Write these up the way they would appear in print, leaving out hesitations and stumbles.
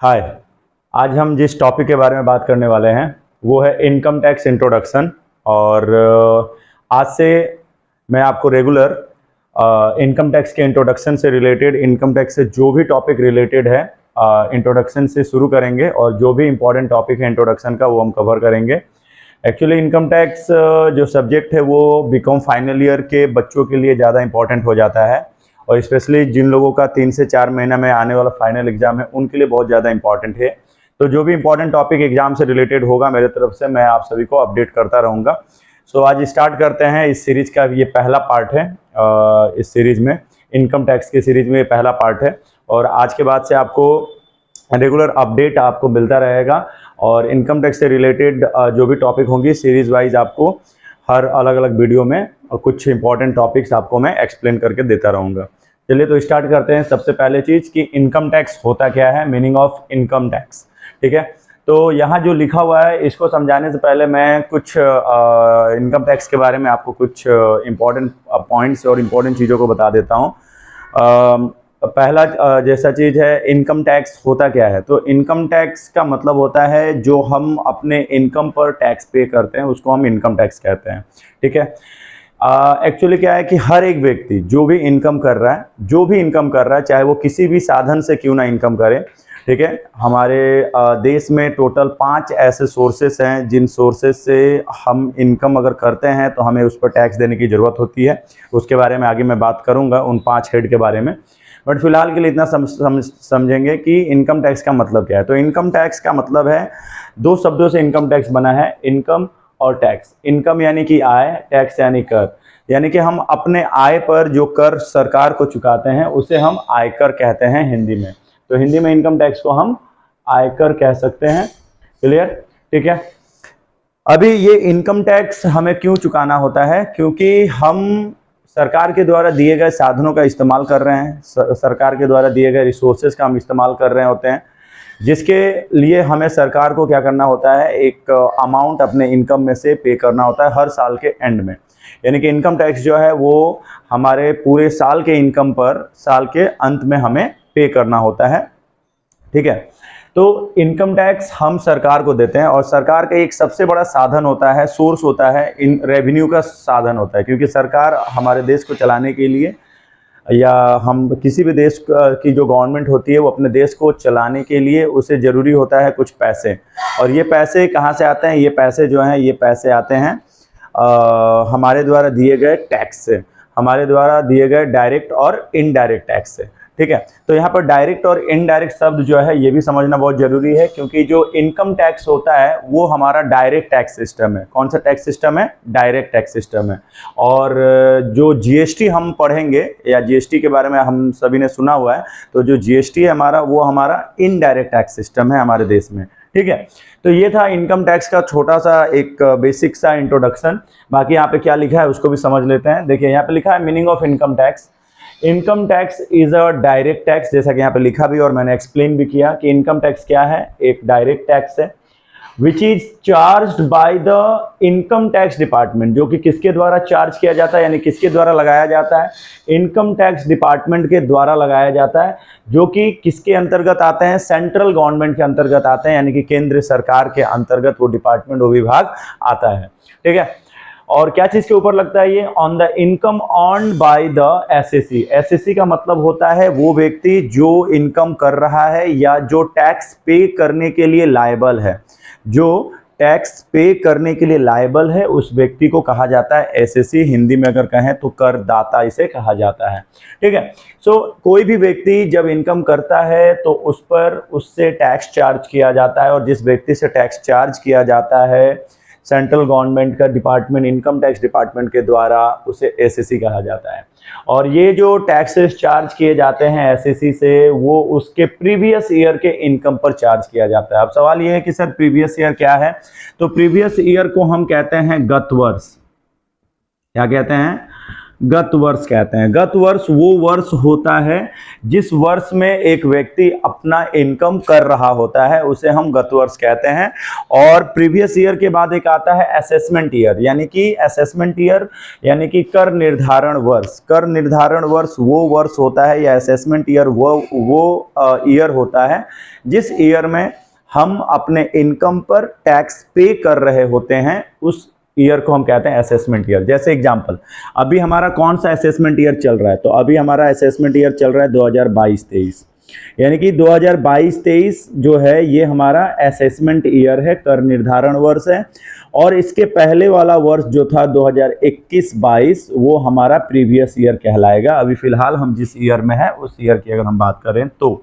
हाय। आज हम जिस टॉपिक के बारे में बात करने वाले हैं वो है इनकम टैक्स इंट्रोडक्शन। और आज से मैं आपको रेगुलर इनकम टैक्स के इंट्रोडक्शन से रिलेटेड, इनकम टैक्स से जो भी टॉपिक रिलेटेड है इंट्रोडक्शन से शुरू करेंगे और जो भी इंपॉर्टेंट टॉपिक है इंट्रोडक्शन का वो हम कवर करेंगे। एक्चुअली इनकम टैक्स जो सब्जेक्ट है वो बीकॉम फाइनल ईयर के बच्चों के लिए ज़्यादा इंपॉर्टेंट हो जाता है और स्पेशली जिन लोगों का 3 से 4 महीना में आने वाला फाइनल एग्जाम है उनके लिए बहुत ज़्यादा इंपॉर्टेंट है। तो जो भी इंपॉर्टेंट टॉपिक एग्जाम से रिलेटेड होगा मेरे तरफ से मैं आप सभी को अपडेट करता रहूँगा। सो आज स्टार्ट करते हैं इस सीरीज का। ये पहला पार्ट है इस सीरीज में, इनकम टैक्स की सीरीज में ये पहला पार्ट है और आज के बाद से आपको रेगुलर अपडेट आपको मिलता रहेगा और इनकम टैक्स से रिलेटेड जो भी टॉपिक होंगी सीरीज वाइज आपको हर अलग अलग वीडियो में कुछ इंपॉर्टेंट टॉपिक्स आपको मैं एक्सप्लेन करके देता रहूँगा। चलिए तो स्टार्ट करते हैं। सबसे पहले चीज़ कि इनकम टैक्स होता क्या है, मीनिंग ऑफ इनकम टैक्स। ठीक है, तो यहाँ जो लिखा हुआ है इसको समझाने से पहले मैं कुछ इनकम टैक्स के बारे में आपको कुछ इंपॉर्टेंट पॉइंट्स और इम्पॉर्टेंट चीज़ों को बता देता हूँ। पहला जैसा चीज़ है इनकम टैक्स होता क्या है। तो इनकम टैक्स का मतलब होता है जो हम अपने इनकम पर टैक्स पे करते हैं उसको हम इनकम टैक्स कहते हैं। ठीक है, एक्चुअली क्या है कि हर एक व्यक्ति जो भी इनकम कर रहा है चाहे वो किसी भी साधन से क्यों ना इनकम करे। ठीक है, हमारे देश में टोटल 5 ऐसे सोर्सेस हैं जिन सोर्सेस से हम इनकम अगर करते हैं तो हमें उस पर टैक्स देने की ज़रूरत होती है। उसके बारे में आगे मैं बात करूंगा उन 5 हेड के बारे में, बट फिलहाल के लिए इतना समझेंगे कि इनकम टैक्स का मतलब क्या है। तो इनकम टैक्स का मतलब है, 2 शब्दों से इनकम टैक्स बना है, इनकम और टैक्स। इनकम यानी कि आय, टैक्स यानी कर, यानी कि हम अपने आय पर जो कर सरकार को चुकाते हैं उसे हम आयकर कहते हैं हिंदी में। तो हिंदी में इनकम टैक्स को हम आयकर कह सकते हैं। क्लियर? ठीक है, अभी ये इनकम टैक्स हमें क्यों चुकाना होता है, क्योंकि हम सरकार के द्वारा दिए गए साधनों का इस्तेमाल कर रहे हैं, सरकार के द्वारा दिए गए रिसोर्सेज का हम इस्तेमाल कर रहे होते हैं, जिसके लिए हमें सरकार को क्या करना होता है, एक अमाउंट अपने इनकम में से पे करना होता है हर साल के एंड में। यानी कि इनकम टैक्स जो है वो हमारे पूरे साल के इनकम पर साल के अंत में हमें पे करना होता है। ठीक है, तो इनकम टैक्स हम सरकार को देते हैं और सरकार का एक सबसे बड़ा साधन होता है, सोर्स होता है, इन रेवेन्यू का साधन होता है, क्योंकि सरकार हमारे देश को चलाने के लिए या हम किसी भी देश की जो गवर्नमेंट होती है वो अपने देश को चलाने के लिए उसे ज़रूरी होता है कुछ पैसे। और ये पैसे कहाँ से आते हैं? ये पैसे जो हैं ये पैसे आते हैं हमारे द्वारा दिए गए टैक्स से, हमारे द्वारा दिए गए डायरेक्ट और इनडायरेक्ट टैक्स से। ठीक है, तो यहाँ पर डायरेक्ट और इनडायरेक्ट शब्द जो है ये भी समझना बहुत जरूरी है, क्योंकि जो इनकम टैक्स होता है वो हमारा डायरेक्ट टैक्स सिस्टम है। कौन सा टैक्स सिस्टम है? डायरेक्ट टैक्स सिस्टम है। और जो जीएसटी हम पढ़ेंगे या जीएसटी के बारे में हम सभी ने सुना हुआ है, तो जो जीएसटी है हमारा वो हमारा इनडायरेक्ट टैक्स सिस्टम है हमारे देश में। ठीक है, तो ये था इनकम टैक्स का छोटा सा एक बेसिक सा इंट्रोडक्शन। बाकी यहाँ पे क्या लिखा है उसको भी समझ लेते हैं। देखिए यहाँ पे लिखा है meaning of income tax. Income tax is a direct tax, जैसा कि यहाँ पे लिखा भी और मैंने एक्सप्लेन भी किया कि इनकम टैक्स क्या है, एक डायरेक्ट टैक्स है which is charged by the income tax department. जो कि किसके द्वारा चार्ज किया जाता है, यानी किसके द्वारा लगाया जाता है? इनकम टैक्स डिपार्टमेंट के द्वारा लगाया जाता है, जो कि किसके अंतर्गत आते हैं? सेंट्रल गवर्नमेंट के अंतर्गत आते हैं, यानी कि केंद्र सरकार के अंतर्गत वो डिपार्टमेंट, वो विभाग आता है। ठीक है, और क्या चीज के ऊपर लगता है ये? On the income earned by the assessee. SSC का मतलब होता है वो व्यक्ति जो इनकम कर रहा है या जो टैक्स पे करने के लिए लायबल है, जो टैक्स पे करने के लिए लायबल है उस व्यक्ति को कहा जाता है एसएससी। हिंदी में अगर कहें तो करदाता इसे कहा जाता है। ठीक है, सो कोई भी व्यक्ति जब इनकम करता है तो उस पर उससे टैक्स चार्ज किया जाता है और जिस व्यक्ति से टैक्स चार्ज किया जाता है सेंट्रल गवर्नमेंट का डिपार्टमेंट, इनकम टैक्स डिपार्टमेंट के द्वारा, उसे एसएससी कहा जाता है। और ये जो टैक्सेस चार्ज किए जाते हैं एसएससी से वो उसके प्रीवियस ईयर के इनकम पर चार्ज किया जाता है। अब सवाल ये है कि सर प्रीवियस ईयर क्या है? तो प्रीवियस ईयर को हम कहते हैं गत वर्ष। क्या कहते हैं? गत वर्ष कहते हैं। गत वर्ष वो वर्ष होता है जिस वर्ष में एक व्यक्ति अपना इनकम कर रहा होता है, उसे हम गत वर्ष कहते हैं। और प्रीवियस ईयर के बाद एक आता है असेसमेंट ईयर, यानी कि असेसमेंट ईयर यानी कि कर निर्धारण वर्ष। कर निर्धारण वर्ष वो वर्ष होता है, या असेसमेंट ईयर वो ईयर होता है जिस ईयर में हम अपने इनकम पर टैक्स पे कर रहे होते हैं, उस ईयर को हम कहते हैं असेसमेंट ईयर। जैसे एग्जांपल, अभी हमारा कौन सा असेसमेंट ईयर चल रहा है, तो अभी हमारा असेसमेंट ईयर चल रहा है 2022-23, यानी कि 2022-23 जो है ये हमारा असेसमेंट ईयर है, कर निर्धारण वर्ष है। और इसके पहले वाला वर्ष जो था 2021-22 वो हमारा प्रीवियस ईयर कहलाएगा। अभी फिलहाल हम जिस ईयर में है उस ईयर की अगर हम बात करें तो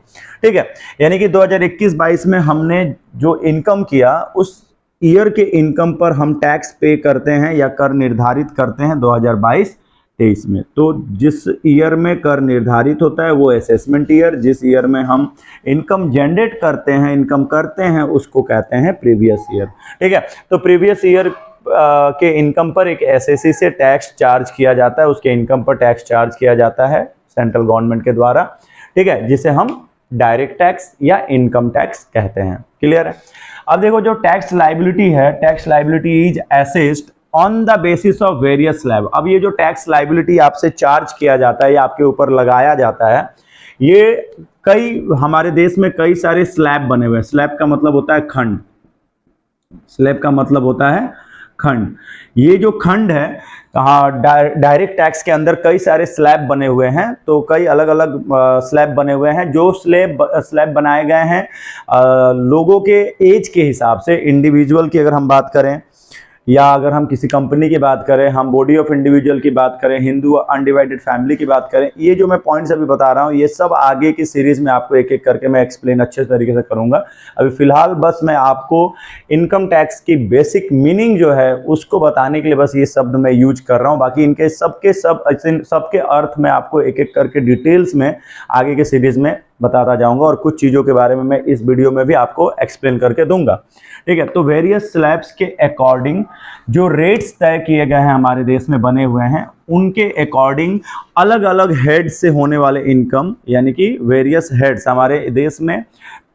ठीक है, यानी कि 2021-22 में हमने जो इनकम किया उस ईयर के इनकम पर हम टैक्स पे करते हैं या कर निर्धारित करते हैं 2022-23 में। तो जिस ईयर में कर निर्धारित होता है वो असेसमेंट ईयर, जिस ईयर में हम इनकम जनरेट करते हैं, इनकम करते हैं, उसको कहते हैं प्रीवियस ईयर। ठीक है, तो प्रीवियस ईयर के इनकम पर एक एसएससी से टैक्स चार्ज किया जाता है, उसके इनकम पर टैक्स चार्ज किया जाता है सेंट्रल गवर्नमेंट के द्वारा। ठीक है, जिसे हम डायरेक्ट टैक्स या इनकम टैक्स कहते हैं। क्लियर है? अब देखो, जो टैक्स लाइबिलिटी है, tax liability is assessed on the basis of various slab. अब ये जो टैक्स लाइबिलिटी आपसे चार्ज किया जाता है या आपके ऊपर लगाया जाता है, ये कई हमारे देश में कई सारे स्लैब बने हुए हैं। स्लैब का मतलब होता है खंड, स्लैब का मतलब होता है खंड। ये जो खंड है, डायरेक्ट टैक्स के अंदर कई सारे स्लैब बने हुए हैं, तो कई अलग अलग स्लैब बने हुए हैं। जो स्लैब बनाए गए हैं लोगों के एज के हिसाब से, इंडिविजुअल की अगर हम बात करें या अगर हम किसी कंपनी की बात करें, हम बॉडी ऑफ इंडिविजुअल की बात करें, हिंदू अनडिवाइडेड फैमिली की बात करें, ये जो मैं पॉइंट्स अभी बता रहा हूँ ये सब आगे की सीरीज में आपको एक एक करके मैं एक्सप्लेन अच्छे तरीके से करूंगा। अभी फिलहाल बस मैं आपको इनकम टैक्स की बेसिक मीनिंग जो है उसको बताने के लिए बस ये शब्द मैं यूज कर रहा हूँ। बाकी इनके सबके अर्थ में आपको एक एक करके डिटेल्स में आगे के सीरीज में बताता जाऊंगा, और कुछ चीज़ों के बारे में मैं इस वीडियो में भी आपको एक्सप्लेन करके दूंगा। ठीक है, तो वेरियस स्लैब्स के अकॉर्डिंग जो रेट्स तय किए गए हैं हमारे देश में बने हुए हैं, उनके अकॉर्डिंग अलग अलग हेड से होने वाले इनकम, यानी कि वेरियस हेड्स, हमारे देश में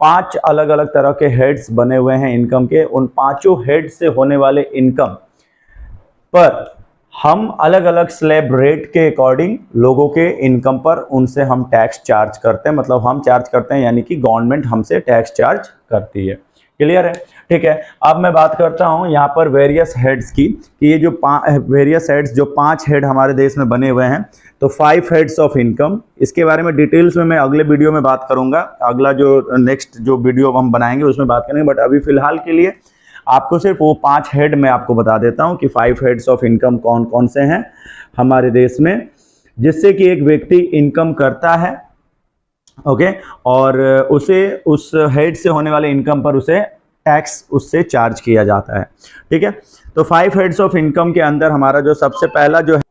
5 अलग अलग तरह के हेड्स बने हुए हैं इनकम के। उन 5 हेड से होने वाले इनकम पर हम अलग अलग स्लैब रेट के अकॉर्डिंग लोगों के इनकम पर उनसे हम टैक्स चार्ज करते हैं, मतलब हम चार्ज करते हैं यानी कि गवर्नमेंट हमसे टैक्स चार्ज करती है। क्लियर है? ठीक है, अब मैं बात करता हूं यहां पर वेरियस हेड्स की, कि ये जो वेरियस हेड्स, जो 5 हेड हमारे देश में बने हुए हैं, तो 5 हेड्स ऑफ इनकम, इसके बारे में डिटेल्स में मैं अगले वीडियो में बात करूंगा। अगला जो नेक्स्ट जो वीडियो हम बनाएंगे उसमें बात करेंगे, बट अभी फिलहाल के लिए आपको सिर्फ वो 5 हेड मैं आपको बता देता हूं कि 5 हेड्स ऑफ इनकम कौन कौन से हैं हमारे देश में, जिससे कि एक व्यक्ति इनकम करता है, ओके, और उसे उस हेड से होने वाले इनकम पर उसे टैक्स उससे चार्ज किया जाता है। ठीक है, तो 5 हेड्स ऑफ इनकम के अंदर हमारा जो सबसे पहला जो है,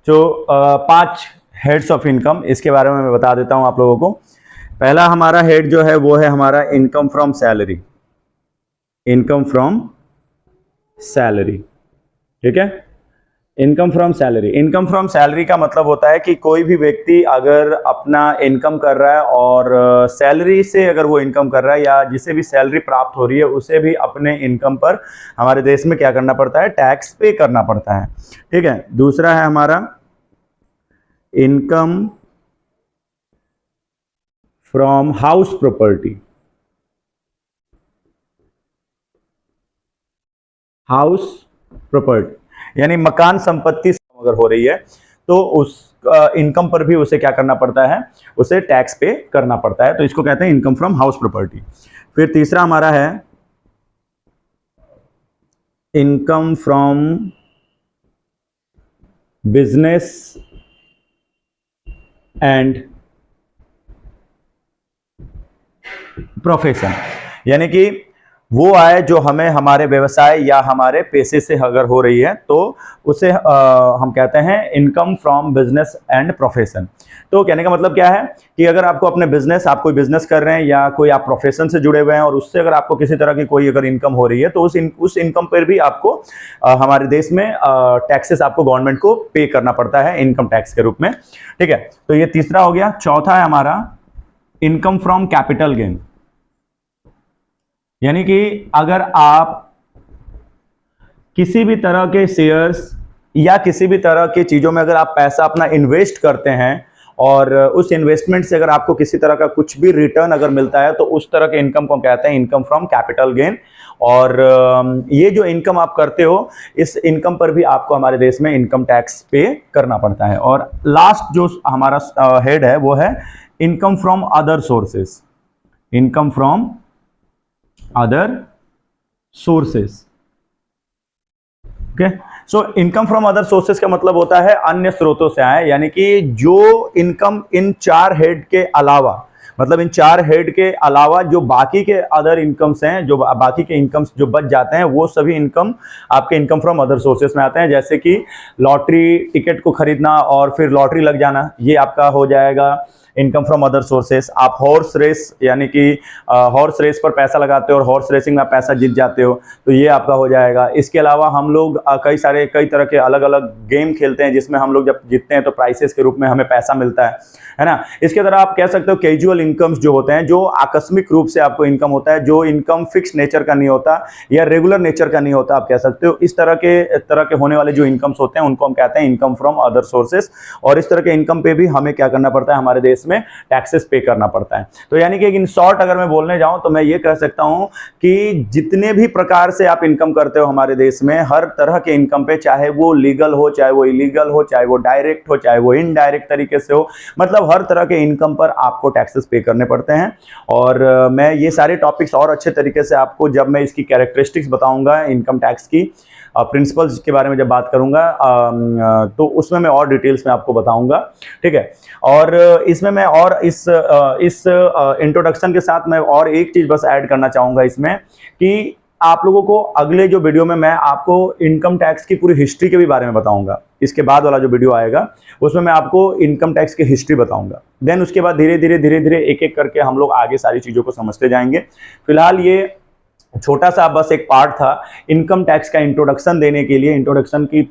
जो 5 हेड्स ऑफ इनकम, इसके बारे में मैं बता देता हूं आप लोगों को। पहला हमारा हेड जो है वो है हमारा income from salary, income from salary. ठीक है, income from salary. Income from salary का मतलब होता है कि कोई भी व्यक्ति अगर अपना इनकम कर रहा है और सैलरी से अगर वो इनकम कर रहा है, या जिसे भी सैलरी प्राप्त हो रही है उसे भी अपने इनकम पर हमारे देश में क्या करना पड़ता है, टैक्स पे करना पड़ता है। ठीक है, दूसरा है हमारा income from house property, house property यानी मकान संपत्ति अगर हो रही है तो उस इनकम पर भी उसे क्या करना पड़ता है, उसे टैक्स पे करना पड़ता है, तो इसको कहते हैं इनकम फ्रॉम हाउस प्रॉपर्टी। फिर तीसरा हमारा है income from business and profession, यानी कि वो आय जो हमें हमारे व्यवसाय या हमारे पैसे से अगर हो रही है तो उसे हम कहते हैं income from business and profession. तो कहने का मतलब क्या है कि अगर आपको अपने बिजनेस, आप कोई बिजनेस कर रहे हैं या कोई आप प्रोफेशन से जुड़े हुए हैं और उससे अगर आपको किसी तरह की कोई अगर इनकम हो रही है तो उस इनकम पर भी आपको हमारे देश में टैक्सेस आपको गवर्नमेंट को पे करना पड़ता है इनकम टैक्स के रूप में। ठीक है, तो ये तीसरा हो गया। चौथा है हमारा इनकम फ्रॉम कैपिटल गेन, यानी कि अगर आप किसी भी तरह के शेयर्स या किसी भी तरह की चीज़ों में अगर आप पैसा अपना इन्वेस्ट करते हैं और उस इन्वेस्टमेंट से अगर आपको किसी तरह का कुछ भी रिटर्न अगर मिलता है तो उस तरह के इनकम को कहते हैं इनकम फ्रॉम कैपिटल गेन। और ये जो इनकम आप करते हो इस इनकम पर भी आपको हमारे देश में इनकम टैक्स पे करना पड़ता है। और लास्ट जो हमारा हेड है वो है income from other sources, income from other sources. Okay, so income from other sources का मतलब होता है अन्य स्रोतों से आए, यानी कि जो इनकम इन चार हेड के अलावा, मतलब इन चार हेड के अलावा जो बाकी के अदर इनकम्स हैं, जो बाकी के इनकम्स जो बच जाते हैं वो सभी इनकम आपके इनकम फ्रॉम अदर सोर्सेस में आते हैं। जैसे कि लॉटरी टिकट को खरीदना और फिर लॉटरी लग जाना, ये आपका हो जाएगा इनकम फ्रॉम अदर सोर्सेस। आप हॉर्स रेस, यानी कि हॉर्स रेस पर पैसा लगाते हो और हॉर्स रेसिंग में आप पैसा जीत जाते हो तो ये आपका हो जाएगा। इसके अलावा हम लोग कई तरह के अलग अलग गेम खेलते हैं जिसमें हम लोग जब जीतते हैं तो प्राइसेस के रूप में हमें पैसा मिलता है ना। इसके तरह आप कह सकते हो कैजुअल इनकम्स जो होते हैं, जो आकस्मिक रूप से आपको इनकम होता है, जो इनकम फिक्स नेचर का नहीं होता या रेगुलर नेचर का नहीं होता, आप कह सकते हो। इस तरह के होने वाले जो इनकम्स होते हैं उनको हम कहते हैं इनकम फ्रॉम अदर सोर्सेस। और इस तरह के इनकम पे भी हमें क्या करना पड़ता है, हमारे देश में टैक्सेस पे करना पड़ता है। तो यानी कि इन शॉर्ट अगर मैं बोलने जाऊं तो मैं ये कह सकता हूं कि जितने भी प्रकार से आप इनकम करते हो हमारे देश में, हर तरह के इनकम पे, चाहे वो लीगल हो, चाहे वो इलीगल हो, चाहे वो डायरेक्ट हो, चाहे वो इनडायरेक्ट तरीके से हो, मतलब हर तरह के इनकम पर आपको टैक्सेस पे करने पड़ते हैं। और मैं ये सारे टॉपिक्स और अच्छे तरीके से आपको जब मैं इसकी कैरेक्टरिस्टिक्स बताऊंगा, इनकम टैक्स की प्रिंसिपल्स के बारे में जब बात करूंगा तो उसमें मैं और डिटेल्स में आपको बताऊंगा। ठीक है, और इसमें मैं और इस इंट्रोडक्शन के साथ मैं और एक चीज बस ऐड करना चाहूंगा इसमें, कि आप लोगों को अगले जो वीडियो में मैं आपको इनकम टैक्स की पूरी हिस्ट्री के भी बारे में बताऊंगा। इसके बाद वाला जो वीडियो आएगा उसमें मैं आपको इनकम टैक्स की हिस्ट्री बताऊंगा। देन उसके बाद धीरे धीरे एक एक करके हम लोग आगे सारी चीजों को समझते जाएंगे। फिलहाल ये छोटा सा बस एक पार्ट था इनकम टैक्स का इंट्रोडक्शन देने के लिए, इंट्रोडक्शन की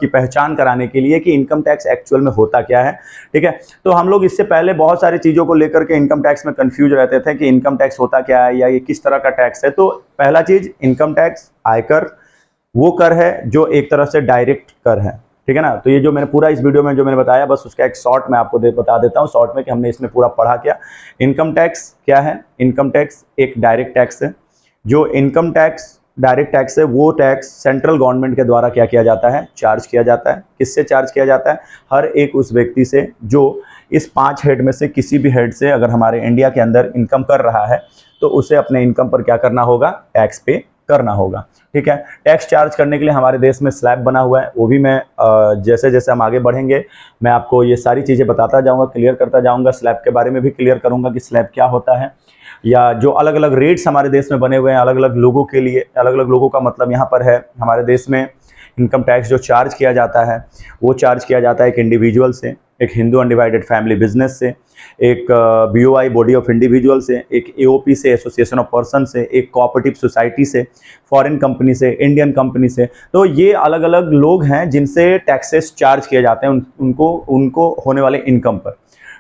पहचान कराने के लिए कि इनकम टैक्स एक्चुअल में होता क्या है। ठीक है, तो हम लोग इससे पहले बहुत सारी चीज़ों को लेकर के इनकम टैक्स में कंफ्यूज रहते थे कि इनकम टैक्स होता क्या है या ये किस तरह का टैक्स है। तो पहला चीज़, इनकम टैक्स आयकर वो कर है जो एक तरह से डायरेक्ट कर है। ठीक है ना, तो ये जो मैंने पूरा इस वीडियो में जो मैंने बताया, बस उसका एक शॉर्ट मैं आपको बता देता हूँ शॉर्ट में कि हमने इसमें पूरा पढ़ा क्या। इनकम टैक्स क्या है? इनकम टैक्स एक डायरेक्ट टैक्स है। जो इनकम टैक्स डायरेक्ट टैक्स है वो टैक्स सेंट्रल गवर्नमेंट के द्वारा क्या किया जाता है, चार्ज किया जाता है। किससे चार्ज किया जाता है? हर एक उस व्यक्ति से जो इस 5 हेड में से किसी भी हेड से अगर हमारे इंडिया के अंदर इनकम कर रहा है तो उसे अपने इनकम पर क्या करना होगा, टैक्स पे करना होगा। ठीक है, टैक्स चार्ज करने के लिए हमारे देश में स्लैब बना हुआ है, वो भी मैं जैसे जैसे हम आगे बढ़ेंगे मैं आपको ये सारी चीज़ें बताता जाऊँगा, क्लियर करता जाऊँगा। स्लैब के बारे में भी क्लियर करूँगा कि स्लैब क्या होता है, या जो अलग अलग रेट्स हमारे देश में बने हुए हैं अलग अलग लोगों के लिए। अलग अलग लोगों का मतलब यहाँ पर है हमारे देश में इनकम टैक्स जो चार्ज किया जाता है वो चार्ज किया जाता है एक इंडिविजुअल से, एक हिंदू अनडिवाइडेड फैमिली बिजनेस से, एक BOI बॉडी ऑफ इंडिविजुअल से, एक AOP से, एसोसिएशन ऑफ पर्सन से, एक कोऑपरेटिव सोसाइटी से, फॉरेन कंपनी से, इंडियन कंपनी से। तो ये अलग अलग लोग हैं जिनसे टैक्सेस चार्ज किए जाते हैं उनको होने वाले इनकम पर।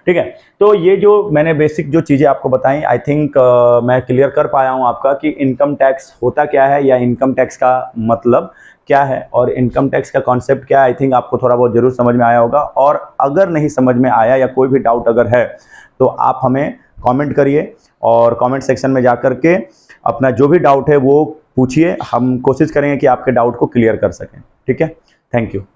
ठीक है, तो ये जो मैंने बेसिक जो चीज़ें आपको बताई, आई थिंक मैं क्लियर कर पाया हूँ आपका कि इनकम टैक्स होता क्या है या इनकम टैक्स का मतलब क्या है और इनकम टैक्स का कॉन्सेप्ट क्या है। आई थिंक आपको थोड़ा बहुत जरूर समझ में आया होगा, और अगर नहीं समझ में आया या कोई भी डाउट अगर है तो आप हमें कमेंट करिए और कमेंट सेक्शन में जा कर के अपना जो भी डाउट है वो पूछिए। हम कोशिश करेंगे कि आपके डाउट को क्लियर कर सकें। ठीक है, थैंक यू।